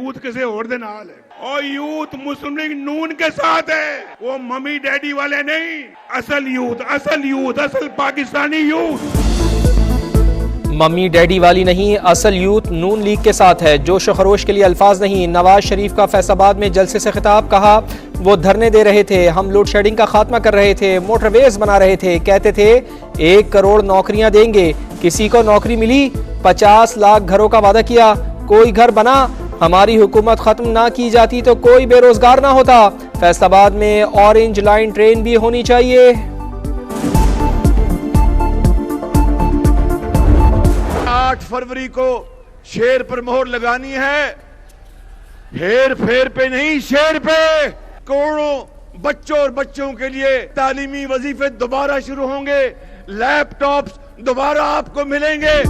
Youth किसी और दे नाल है और यूथ मुस्लिम लीग नून के साथ है। वो मम्मी डैडी वाले नहीं, असल यूथ, असल पाकिस्तानी यूथ। मम्मी डैडी वाली नहीं, असल यूथ नून लीग के साथ है। जोश खरोश के लिए अल्फाज नहीं। नवाज शरीफ का फैसलाबाद में जलसे से खिताब, कहा वो धरने दे रहे थे, हम लोड शेडिंग का खात्मा कर रहे थे, मोटरवेज बना रहे थे, कहते थे 1 करोड़ नौकरियां देंगे, किसी को नौकरी मिली? 50 लाख घरों का वादा किया, कोई घर बना? हमारी हुकूमत खत्म ना की जाती तो कोई बेरोजगार ना होता। फैसलाबाद में ऑरेंज लाइन ट्रेन भी होनी चाहिए। 8 फरवरी को शेर पर मोहर लगानी है, हेर फेर पे नहीं, शेर पे। करोड़ों बच्चों और बच्चों के लिए तालीमी वजीफे दोबारा शुरू होंगे, लैपटॉप्स दोबारा आपको मिलेंगे।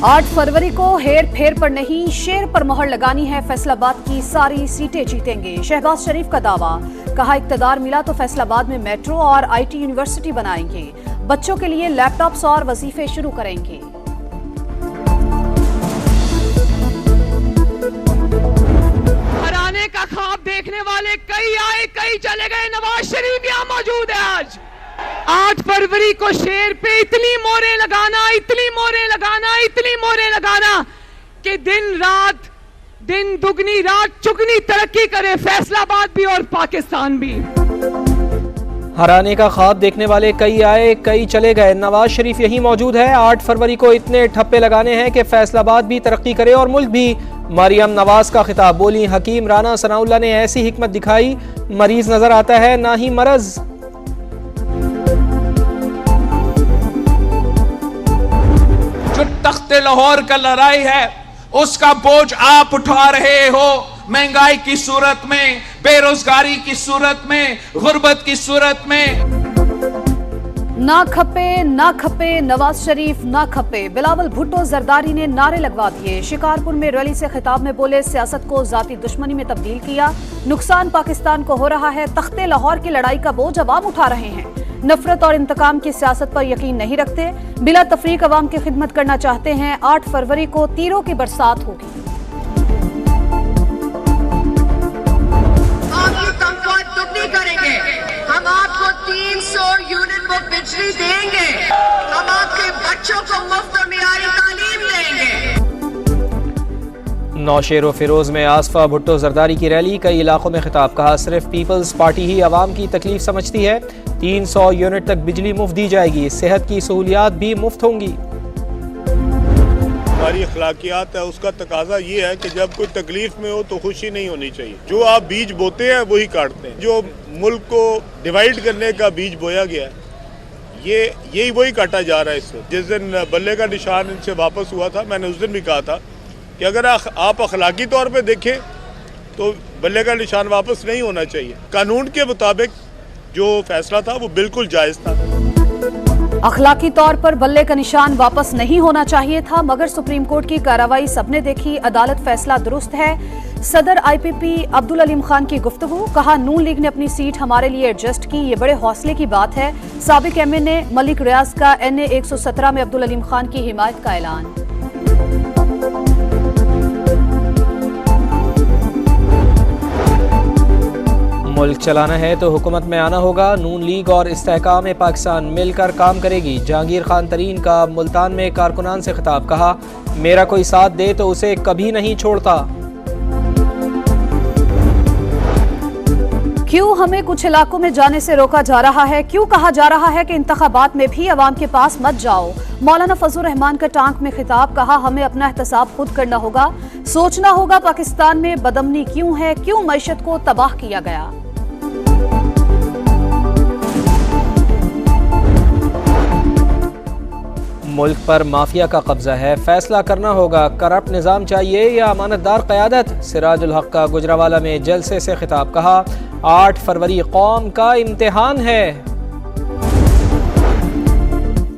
8 फरवरी को हेर फेर पर नहीं, शेर पर मोहर लगानी है। फैसलाबाद की सारी सीटें जीतेंगे, शहबाज शरीफ का दावा। कहा इक्तदार मिला तो फैसलाबाद में मेट्रो और IT यूनिवर्सिटी बनाएंगे, बच्चों के लिए लैपटॉप्स और वजीफे शुरू करेंगे। हराने का ख्वाब देखने वाले कई आए कई चले गए, नवाज शरीफ यहाँ मौजूद है। आज 8 फरवरी को शेर पे इतनी मोहरें लगाना, इतनी मोहरें लगाना, इतनी मोहरें लगाना कि दिन दुगनी रात चुगनी तरक्की करे फैसलाबाद भी और पाकिस्तान भी। हराने का ख्वाब देखने वाले कई आए कई चले गए, नवाज शरीफ यही मौजूद है। 8 फरवरी को इतने ठप्पे लगाने हैं कि फैसलाबाद भी तरक्की करे और मुल्क भी। मरियम नवाज का खिताब, बोली हकीम राना सनाउल्लाह ने ऐसी हिकमत दिखाई, मरीज नजर आता है ना ही मरज। जो तख्ते लाहौर का लड़ाई है उसका बोझ आप उठा रहे हो, महंगाई की सूरत में, बेरोजगारी की सूरत में, गुर्बत की सूरत में। ना खपे नवाज शरीफ ना खपे। बिलावल भुट्टो जरदारी ने नारे लगवा दिए। शिकारपुर में रैली से खिताब में बोले सियासत को जाती दुश्मनी में तब्दील किया, नुकसान पाकिस्तान को हो रहा है, तख्ते लाहौर की लड़ाई का बोझ अवाम उठा रहे हैं, नफरत और इंतकाम की सियासत पर यकीन नहीं रखते, बिला तफरीक अवाम की खिदमत करना चाहते हैं। 8 फरवरी को तीरों की बरसात होगी। आपकी तनख्वाह दुगनी करेंगे, हम आपको 300 यूनिट को बिजली देंगे, हम आपके बच्चों को मुफ्त और मियारी तालीम देंगे। नौशेर फिरोज में आसफा भुट्टो जरदारी की रैली, कई इलाकों में खिताब, कहा सिर्फ पीपल्स पार्टी ही अवाम की तकलीफ समझती है, 300 यूनिट तक बिजली मुफ्त दी जाएगी, सेहत की सहूलियात भी मुफ्त होंगी। हमारी अखलाकियात है, उसका तकाजा ये है कि जब कोई तकलीफ में हो तो खुशी नहीं होनी चाहिए। जो आप बीज बोते हैं वही काटते हैं। जो मुल्क को डिवाइड करने का बीज बोया गया है, यही वही काटा जा रहा है इससे। जिस दिन बल्ले का निशान इनसे वापस हुआ था, मैंने उस दिन भी कहा था कि अगर आप अखलाकी तौर पे देखें तो बल्ले का निशान वापस नहीं होना चाहिए। कानून के मुताबिक जो फैसला था वो बिल्कुल जायज़ था। अखलाकी तौर पर बल्ले का निशान वापस नहीं होना चाहिए था, मगर सुप्रीम कोर्ट की कार्रवाई सबने देखी, अदालत फैसला दुरुस्त है। सदर IPP अब्दुल अलीम खान की गुफ्तगू, कहा नून लीग ने अपनी सीट हमारे लिए एडजस्ट की, ये बड़े हौसले की बात है। साबिक MNA मलिक रियाज का NA 117 में अब्दुल अलीम खान की हिमायत का ऐलान। मुल्क चलाना है तो हुकूमत में आना होगा, नून लीग और इस्तेहकाम पाकिस्तान मिलकर काम करेगी। जहांगीर खान तरीन का मुल्तान में कारकुनान से खिताब, कहा मेरा कोई साथ दे तो उसे कभी नहीं छोड़ता। क्यों हमें कुछ इलाकों में जाने से रोका जा रहा है? क्यों कहा जा रहा है कि इंतखाबात में भी अवाम के पास मत जाओ? मौलाना फजलुर रहमान का टांक में खिताब, कहा हमें अपना एहतसाब खुद करना होगा, सोचना होगा पाकिस्तान में बदअमनी क्यों है, क्यों मईशत को तबाह किया गया। मुल्क पर माफिया का कब्जा है, फैसला करना होगा, करप्ट निज़ाम चाहिए या अमानतदार क़यादत। सिराजुल हक का गुजरावाला में जलसे से खिताब, कहा 8 फरवरी कौम का इम्तिहान है।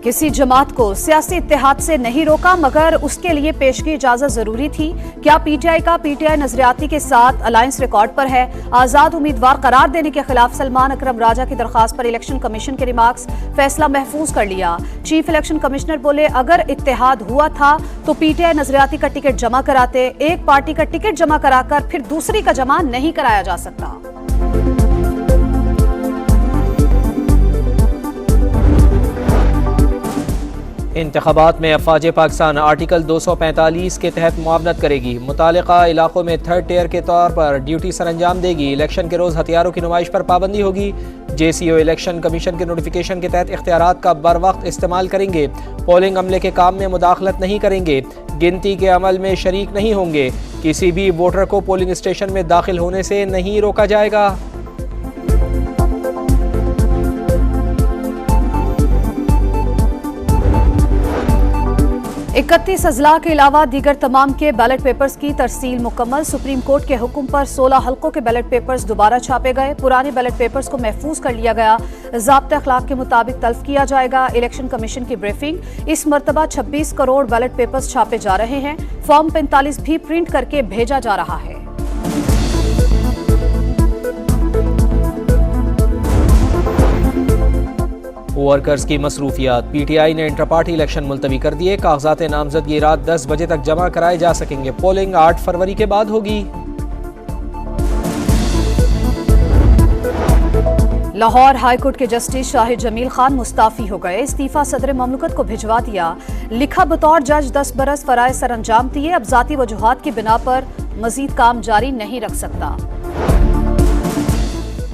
किसी जमात को सियासी इत्तेहाद से नहीं रोका, मगर उसके लिए पेशगी इजाजत जरूरी थी। क्या पीटीआई का पीटीआई नजरियाती के साथ अलायंस रिकॉर्ड पर है? आजाद उम्मीदवार करार देने के खिलाफ सलमान अकरम राजा की दरखास्त पर इलेक्शन कमीशन के रिमार्क्स, फैसला महफूज कर लिया। चीफ इलेक्शन कमिश्नर बोले, अगर इत्तेहाद हुआ था तो पीटीआई नजरियाती का टिकट जमा कराते। एक पार्टी का टिकट जमा कराकर फिर दूसरी का जमा नहीं कराया जा सकता। इंतखाबात में अफवाज पाकिस्तान आर्टिकल 245 के तहत मुआवनत करेगी। मुतालिका इलाकों में थर्ड टियर के तौर पर ड्यूटी सर अंजाम देगी। इलेक्शन के रोज़ हथियारों की नुमाइश पर पाबंदी होगी। JCO इलेक्शन कमीशन के नोटिफिकेशन के तहत इख्तियारात का बर वक्त इस्तेमाल करेंगे। पोलिंग अमले के काम में मुदाखलत नहीं करेंगे। गिनती के अमल में शरीक नहीं होंगे। किसी भी वोटर को पोलिंग स्टेशन में दाखिल होने से नहीं रोका जाएगा। 31 अजला के अलावा दीगर तमाम के बैलेट पेपर्स की तरसील मुकम्मल। सुप्रीम कोर्ट के हुक्म पर 16 हल्कों के बैलेट पेपर्स दोबारा छापे गए। पुराने बैलेट पेपर्स को महफूज कर लिया गया। ज़ाब्ता अखलाक के मुताबिक तल्फ किया जाएगा। इलेक्शन कमीशन की ब्रीफिंग, इस मरतबा 26 करोड़ बैलेट पेपर्स छापे जा रहे हैं। फॉर्म 45 भी प्रिंट करके भेजा जा रहा है। वर्कर्स की मसरूफियात, PTI ने इंटर पार्टी इलेक्शन मुलतवी कर दिए। कागजात नामजदगी रात 10 बजे तक जमा कराए जा सकेंगे। पोलिंग 8 फरवरी के बाद होगी। लाहौर हाईकोर्ट के जस्टिस शाहिद जमील खान मुस्ताफी हो गए। इस्तीफा सदर ममलकत को भिजवा दिया। लिखा, बतौर जज 10 बरस फराइज सर अंजाम दिए। अब जाती वजूहात की बिना पर मजीद काम जारी नहीं रख सकता।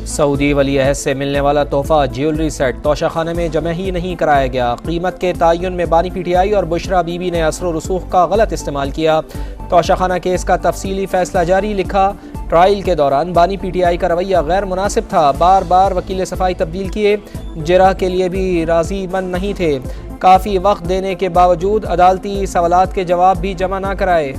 सऊदी वली अहद से मिलने वाला तोहफा ज्वेलरी सेट तोशाखाने में जमा ही नहीं कराया गया। कीमत के तयन में बानी PTI और बुशरा बीबी ने असर रसूख का गलत इस्तेमाल किया। तोशाखाना केस का तफसीली फैसला जारी। लिखा, ट्रायल के दौरान बानी PTI का रवैया गैर मुनासिब था। बार बार वकील सफाई तब्दील किए। जिरा के लिए भी राजी मंद नहीं थे। काफ़ी वक्त देने के बावजूद अदालती सवालात के जवाब भी जमा ना कराए।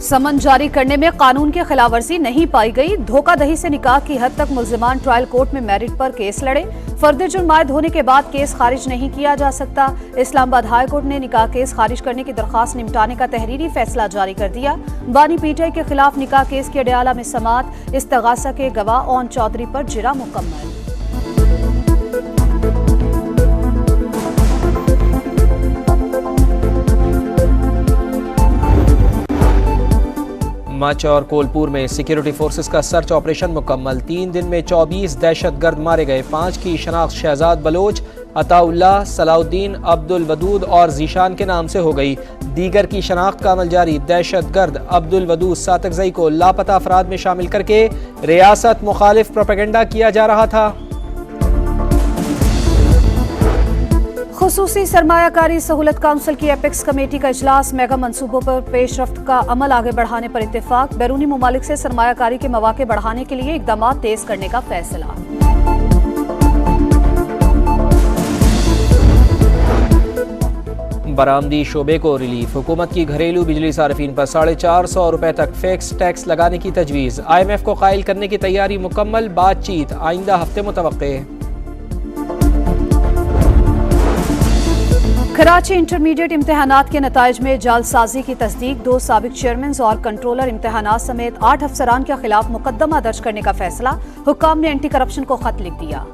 समन जारी करने में कानून की खिलाफवर्जी नहीं पाई गई। धोखाधड़ी से निकाह की हद तक मुल्जिमान ट्रायल कोर्ट में मेरिट पर केस लड़े। फर्द जुर्म आयद होने के बाद केस खारिज नहीं किया जा सकता। इस्लामाबाद हाई कोर्ट ने निकाह केस खारिज करने की दरखास्त निपटाने का तहरीरी फैसला जारी कर दिया। बानी PTI के खिलाफ निकाह केस के अडयाला में समाअत, इस्तगासा के गवाह ओन चौधरी पर जिरा मुकम्मल। मच और कोलपुर में सिक्योरिटी फोर्सेस का सर्च ऑपरेशन मुकम्मल। 3 दिन में 24 दहशतगर्द मारे गए। 5 की शनाख्त शहजाद बलोच, अताउल्लाह, सलाउद्दीन, अब्दुल वदूद और जीशान के नाम से हो गई। दीगर की शनाख्त का अमल जारी। दहशतगर्द अब्दुल वदूद सातकजई को लापता अफराद में शामिल करके रियासत मुखालिफ प्रोपेगेंडा किया जा रहा था। खुसूसी सरमायाकारी सहूलत काउंसिल की एपेक्स कमेटी का इजलास। मेगा मंसूबों पर पेशरफ्त का अमल आगे बढ़ाने पर इत्तेफाक। बैरूनी ममालिक से सरमायाकारी के मौके बढ़ाने के लिए इकदाम तेज करने का फैसला। बरामदी शोबे को रिलीफ। हुकूमत की घरेलू बिजली सार्फिन पर 450 रुपए तक फिक्स टैक्स लगाने की तजवीज़। IMF को कायल करने की तैयारी मुकम्मल। बातचीत आइंदा हफ्ते मुतवक्के। कराची इंटरमीडिएट इम्तहानात के नताइज में जालसाजी की तस्दीक। 2 साबिक चेयरमैन और कंट्रोलर इम्तहानात समेत 8 अफसरान के खिलाफ मुकदमा दर्ज करने का फैसला। हुक्काम ने एंटी करप्शन को खत लिख दिया।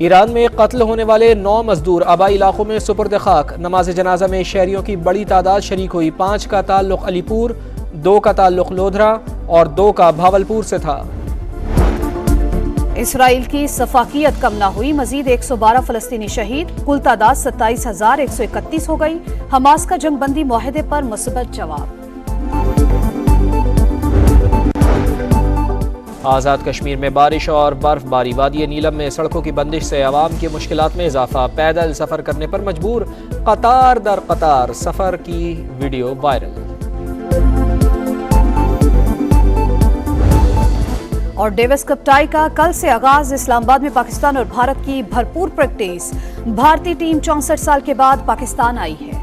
ईरान में कत्ल होने वाले 9 मजदूर आबाई इलाकों में सुपुर्द खाक। नमाज जनाजा में शहरियों की बड़ी तादाद शरीक हुई। 5 का ताल्लुक अलीपुर, 2 का ताल्लुक लोधरा और 2 का भावलपुर से था। इसराइल की सफाकियत कम न हुई। मजीद 112 फलस्तीनी शहीद। कुल तादाद 27,131 हो गई। हमास का जंगबंदी मुआहदे पर मुस्बत जवाब। आज़ाद कश्मीर में बारिश और बर्फबारी। वादी नीलम में सड़कों की बंदिश से आवाम की मुश्किलात में इजाफा। पैदल सफर करने पर मजबूर। कतार दर कतार सफर की वीडियो वायरल। और डेविस कप टाई का कल से आगाज। इस्लामाबाद में पाकिस्तान और भारत की भरपूर प्रैक्टिस। भारतीय टीम 64 साल के बाद पाकिस्तान आई है।